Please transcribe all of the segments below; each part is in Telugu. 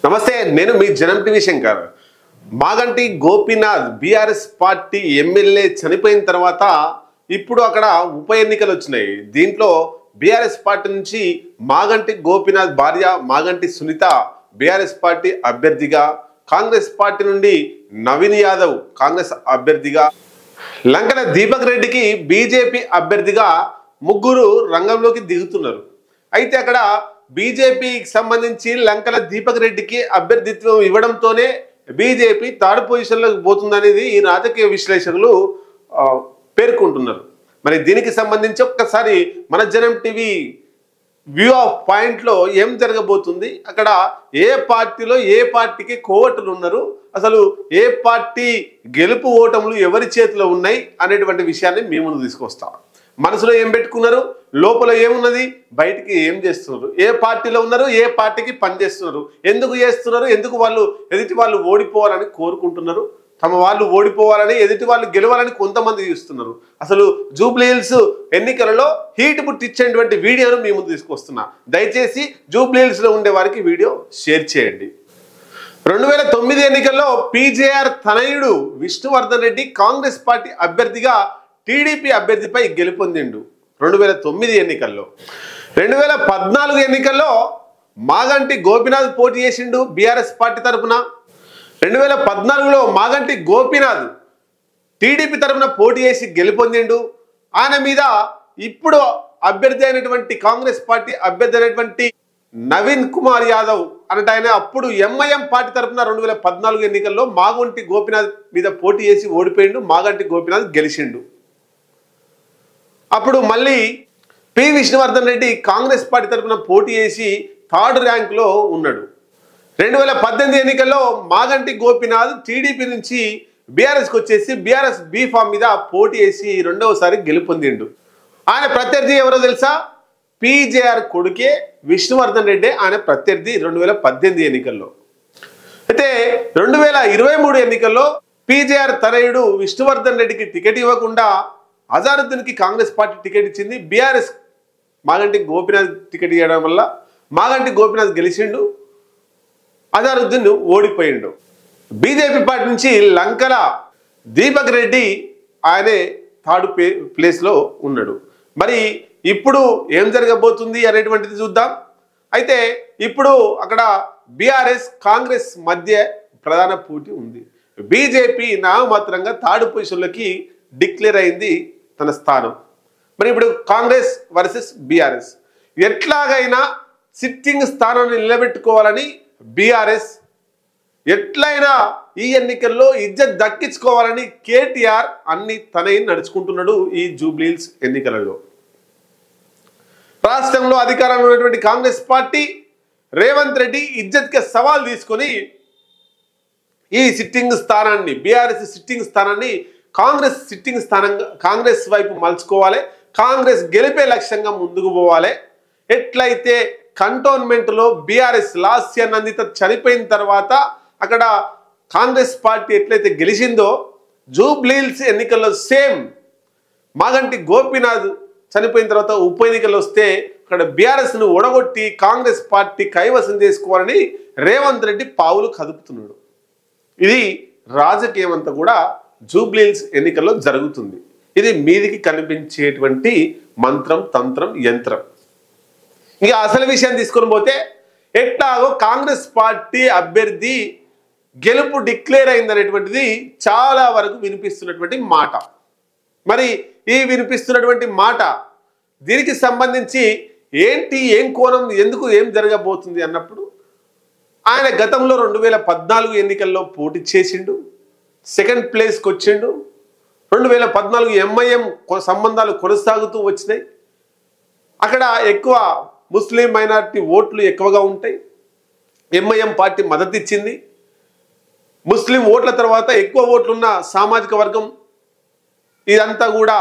నమస్తే, నేను మీ జనం TV Shankar. Maganti Gopinath BRS party MLA చనిపోయిన తర్వాత ఇప్పుడు అక్కడ ఉప ఎన్నికలు వచ్చినాయి. దీంట్లో బీఆర్ఎస్ పార్టీ నుంచి మాగంటి గోపీనాథ్ భార్య మాగంటి సునీత బీఆర్ఎస్ పార్టీ అభ్యర్థిగా, కాంగ్రెస్ పార్టీ నుండి నవీన్ యాదవ్ కాంగ్రెస్ అభ్యర్థిగా, లంకన దీపక్ రెడ్డికి బీజేపీ అభ్యర్థిగా ముగ్గురు రంగంలోకి దిగుతున్నారు. అయితే అక్కడ బీజేపీకి సంబంధించి లంకల దీపక్ రెడ్డికి అభ్యర్థిత్వం ఇవ్వడంతోనే బీజేపీ థర్డ్ పొజిషన్లోకి పోతుందనేది ఈ రాజకీయ విశ్లేషకులు పేర్కొంటున్నారు. మరి దీనికి సంబంధించి ఒక్కసారి మన జనం టీవీ వ్యూ ఆఫ్ పాయింట్లో ఏం జరగబోతుంది, అక్కడ ఏ పార్టీలో ఏ పార్టీకి కోవటులు ఉన్నారు, అసలు ఏ పార్టీ గెలుపు ఓటములు ఎవరి చేతిలో ఉన్నాయి అనేటువంటి విషయాన్ని మీ ముందు తీసుకొస్తాం. మనసులో ఏం పెట్టుకున్నారు, లోపల ఏమున్నది, బయటికి ఏం చేస్తున్నారు, ఏ పార్టీలో ఉన్నారు, ఏ పార్టీకి పనిచేస్తున్నారు, ఎందుకు చేస్తున్నారు, ఎందుకు వాళ్ళు ఎదుటి వాళ్ళు ఓడిపోవాలని కోరుకుంటున్నారు, తమ వాళ్ళు ఓడిపోవాలని ఎదుటి వాళ్ళు గెలవాలని కొంతమంది చూస్తున్నారు. అసలు జూబ్లీ హిల్స్ ఎన్నికలలో హీట్ పుట్టించేటువంటి వీడియోను మీ ముందు తీసుకొస్తున్నా. దయచేసి జూబ్లీ హిల్స్లో ఉండే వారికి వీడియో షేర్ చేయండి. 2009 ఎన్నికల్లో పీజేఆర్ తనయుడు విష్ణువర్ధన్ రెడ్డి కాంగ్రెస్ పార్టీ అభ్యర్థిగా టీడీపీ అభ్యర్థిపై గెలుపొందిండు 2009 ఎన్నికల్లో. 2014 ఎన్నికల్లో మాగంటి గోపీనాథ్ పోటీ చేసిండు బీఆర్ఎస్ పార్టీ తరఫున. 2014లో మాగంటి గోపీనాథ్ టీడీపీ తరఫున పోటీ చేసి గెలుపొందిండు. ఆయన మీద ఇప్పుడు అభ్యర్థి అయినటువంటి కాంగ్రెస్ పార్టీ అభ్యర్థి అయినటువంటి నవీన్ కుమార్ యాదవ్ అన్నట్టు ఆయన అప్పుడు ఎంఐఎం పార్టీ తరఫున 2014 ఎన్నికల్లో మాగంటి గోపీనాథ్ మీద పోటీ చేసి ఓడిపోయిండు. మాగంటి గోపీనాథ్ గెలిచిండు. అప్పుడు మళ్ళీ పి విష్ణువర్ధన్ రెడ్డి కాంగ్రెస్ పార్టీ తరఫున పోటీ చేసి థర్డ్ ర్యాంక్లో ఉన్నాడు. 2018 ఎన్నికల్లో మాగంటి గోపీనాథ్ టీడీపీ నుంచి బీఆర్ఎస్కి వచ్చేసి బీఆర్ఎస్ బీ ఫామ్ మీద పోటీ చేసి రెండవసారి గెలుపొందిండు. ఆయన ప్రత్యర్థి ఎవరో తెలుసా? పీజేఆర్ కొడుకే విష్ణువర్ధన్ రెడ్డి ఆయన ప్రత్యర్థి 2018 ఎన్నికల్లో. అయితే 2023 ఎన్నికల్లో పీజేఆర్ తనయుడు విష్ణువర్ధన్ రెడ్డికి టికెట్ ఇవ్వకుండా అజారుద్దీన్కి కాంగ్రెస్ పార్టీ టికెట్ ఇచ్చింది. బీఆర్ఎస్ మాగంటి గోపీనాథ్ టికెట్ ఇవ్వడం వల్ల మాగంటి గోపీనాథ్ గెలిచిండు, అజారుద్దీన్ ఓడిపోయిండు. బీజేపీ పార్టీ నుంచి లంకల దీపక్ రెడ్డి ఆయనే థర్డ్ ప్లేస్లో ఉన్నాడు. మరి ఇప్పుడు ఏం జరగబోతుంది అనేటువంటిది చూద్దాం. అయితే ఇప్పుడు అక్కడ బీఆర్ఎస్ కాంగ్రెస్ మధ్య ప్రధాన పోటీ ఉంది. బీజేపీ నామమాత్రంగా థర్డ్ పొజిషన్లోకి డిక్లేర్ అయింది తన స్థానం. మరి ఇప్పుడు కాంగ్రెస్ వర్సెస్ బీఆర్ఎస్ ఎట్లాగైనా సిట్టింగ్ స్థానాన్ని నిలబెట్టుకోవాలని బీఆర్ఎస్ ఎట్లయినా ఈ ఎన్నికల్లో ఇజ్జత్ దక్కించుకోవాలని కేటీఆర్ అన్ని తనై నడుచుకుంటున్నాడు. ఈ జూబ్లీ హిల్స్ ఎన్నికలలో రాష్ట్రంలో అధికారంలో ఉన్నటువంటి కాంగ్రెస్ పార్టీ రేవంత్ రెడ్డి ఇజ్జత్కి సవాల్ తీసుకొని ఈ సిట్టింగ్ స్థానాన్ని, బీఆర్ఎస్ సిట్టింగ్ స్థానాన్ని కాంగ్రెస్ సిట్టింగ్ స్థానంగా కాంగ్రెస్ వైపు మలుచుకోవాలి, కాంగ్రెస్ గెలిపే లక్ష్యంగా ముందుకు పోవాలి. ఎట్లయితే కంటోన్మెంట్లో బీఆర్ఎస్ లాస్య నందిత చనిపోయిన తర్వాత అక్కడ కాంగ్రెస్ పార్టీ ఎట్లయితే గెలిచిందో జూబ్లీ హిల్స్ ఎన్నికల్లో సేమ్ మాగంటి గోపీనాథ్ చనిపోయిన తర్వాత ఉప ఎన్నికలు వస్తే అక్కడ బీఆర్ఎస్ను ఓడగొట్టి కాంగ్రెస్ పార్టీ కైవసం చేసుకోవాలని రేవంత్ రెడ్డి పావులు కదుపుతున్నాడు. ఇది రాజకీయం అంతా కూడా జూబ్లీ హిల్స్ ఎన్నికల్లో జరుగుతుంది. ఇది మీదికి కనిపించేటువంటి మంత్రం, తంత్రం, యంత్రం. ఇక అసలు విషయం తీసుకొని పోతే ఎట్లాగో కాంగ్రెస్ పార్టీ అభ్యర్థి గెలుపు డిక్లేర్ అయిందనేటువంటిది చాలా వరకు వినిపిస్తున్నటువంటి మాట. మరి ఈ వినిపిస్తున్నటువంటి మాట దీనికి సంబంధించి ఏంటి, ఏం కోణం, ఎందుకు ఏం జరగబోతుంది అన్నప్పుడు ఆయన గతంలో 2014 ఎన్నికల్లో పోటీ చేసిండు, సెకండ్ ప్లేస్కి వచ్చిండు. 2014 ఎంఐఎం సంబంధాలు కొనసాగుతూ వచ్చినాయి. అక్కడ ఎక్కువ ముస్లిం మైనారిటీ ఓట్లు ఎక్కువగా ఉంటాయి. ఎంఐఎం పార్టీ మద్దతు ఇచ్చింది. ముస్లిం ఓట్ల తర్వాత ఎక్కువ ఓట్లున్న సామాజిక వర్గం ఇదంతా కూడా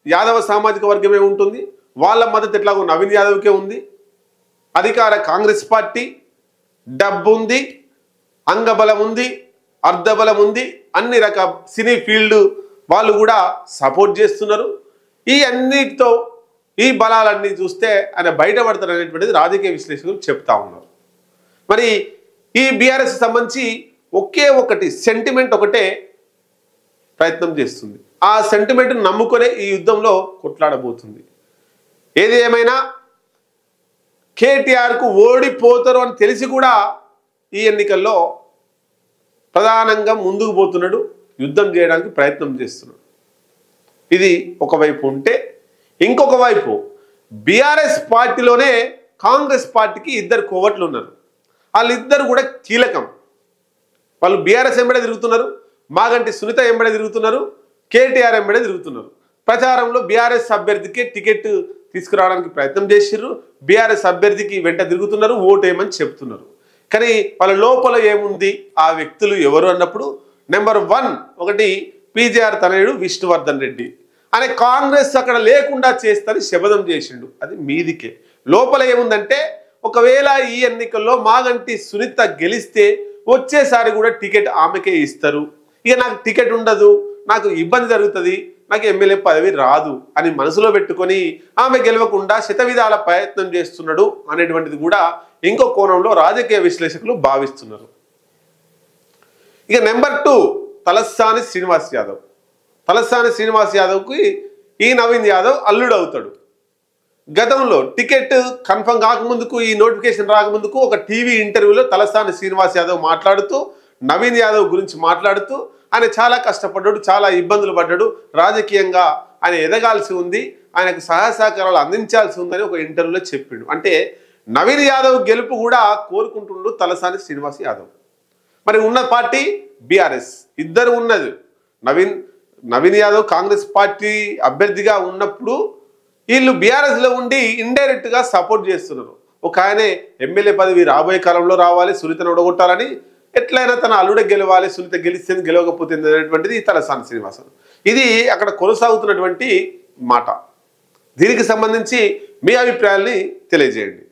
యాదవ సామాజిక వర్గమే ఉంటుంది. వాళ్ళ మద్దతు ఎట్లాగో నవీన్ యాదవ్కే ఉంది. అధికార కాంగ్రెస్ పార్టీ డబ్బు ఉంది, అంగబలం ఉంది, అర్ధబలం ఉంది, అన్ని రకాల సినీ ఫీల్డ్ వాళ్ళు కూడా సపోర్ట్ చేస్తున్నారు. ఈ అన్నిటితో ఈ బలాలన్నీ చూస్తే ఆయన బయటపడతారు అనేటువంటిది రాజకీయ విశ్లేషకులు చెప్తా ఉన్నారు. మరి ఈ బీఆర్ఎస్ సంబంధించి ఒకే ఒకటి సెంటిమెంట్ ఒకటే ప్రయత్నం చేస్తుంది. ఆ సెంటిమెంట్ నమ్ముకునే ఈ యుద్ధంలో కొట్లాడబోతుంది. ఏది ఏమైనా కేటీఆర్కు ఓడిపోతారు అని తెలిసి కూడా ఈ ఎన్నికల్లో ప్రధానంగా ముందుకు పోతున్నాడు, యుద్ధం చేయడానికి ప్రయత్నం చేస్తున్నాడు. ఇది ఒకవైపు ఉంటే, ఇంకొక వైపు బీఆర్ఎస్ పార్టీలోనే కాంగ్రెస్ పార్టీకి ఇద్దరు కోవట్లు ఉన్నారు. వాళ్ళిద్దరు కూడా కీలకం. వాళ్ళు బీఆర్ఎస్ ఎంబడే తిరుగుతున్నారు, మాగంటి సునీత ఎంబడే తిరుగుతున్నారు, కేటీఆర్ ఎంబడే తిరుగుతున్నారు. ప్రచారంలో బీఆర్ఎస్ అభ్యర్థికి టికెట్ తీసుకురావడానికి ప్రయత్నం చేసిర్రు, బీఆర్ఎస్ అభ్యర్థికి వెంట తిరుగుతున్నారు, ఓటేయమని చెప్తున్నారు. కానీ వాళ్ళ లోపల ఏముంది, ఆ వ్యక్తులు ఎవరు అన్నప్పుడు నెంబర్ 1 ఒకటి పీజేఆర్ తనయుడు విష్ణువర్ధన్ రెడ్డి అనే కాంగ్రెస్ అక్కడ లేకుండా చేస్తని శపథం చేసిండు. అది మీదికే. లోపల ఏముందంటే ఒకవేళ ఈ ఎన్నికల్లో మాగంటి సునీత గెలిస్తే వచ్చేసారి కూడా టికెట్ ఆమెకే ఇస్తారు, ఇక నాకు టికెట్ ఉండదు, నాకు ఇబ్బంది జరుగుతుంది, నాకు ఎమ్మెల్యే పదవి రాదు అని మనసులో పెట్టుకొని ఆమె గెలవకుండా శతవిధాల ప్రయత్నం చేస్తున్నాడు అనేటువంటిది కూడా ఇంకో కోణంలో రాజకీయ విశ్లేషకులు భావిస్తున్నారు. ఇక నెంబర్ 2 తలసాని శ్రీనివాస్ యాదవ్. తలసాని శ్రీనివాస్ యాదవ్కి ఈ నవీన్ యాదవ్ అల్లుడు అవుతాడు. గతంలో టికెట్ కన్ఫర్మ్ కాకముందుకు, ఈ నోటిఫికేషన్ రాకముందుకు ఒక టీవీ ఇంటర్వ్యూలో తలసాని శ్రీనివాస్ యాదవ్ మాట్లాడుతూ నవీన్ యాదవ్ గురించి మాట్లాడుతూ ఆయన చాలా కష్టపడ్డాడు, చాలా ఇబ్బందులు పడ్డాడు, రాజకీయంగా ఆయన ఎదగాల్సి ఉంది, ఆయనకు సహాయ సహకారాలు అందించాల్సి ఉందని ఒక ఇంటర్వ్యూలో చెప్పిండు. అంటే నవీన్ యాదవ్ గెలుపు కూడా కోరుకుంటున్నాడు తలసాని శ్రీనివాస్ యాదవ్. మరి ఉన్న పార్టీ బీఆర్ఎస్, ఇద్దరు ఉన్నది. నవీన్ యాదవ్ కాంగ్రెస్ పార్టీ అభ్యర్థిగా ఉన్నప్పుడు వీళ్ళు బీఆర్ఎస్లో ఉండి ఇండైరెక్ట్గా సపోర్ట్ చేస్తున్నారు. ఒక ఆయనే ఎమ్మెల్యే పదవి రాబోయే కాలంలో రావాలి, సునీతను ఓడగొట్టాలని, ఎట్లయినా తన అల్లుడే గెలవాలి, సునీత గెలిస్తే గెలవకపోతుంది అనేటువంటిది తలసాని శ్రీనివాసన్. ఇది అక్కడ కొనసాగుతున్నటువంటి మాట. దీనికి సంబంధించి మీ అభిప్రాయాల్ని తెలియజేయండి.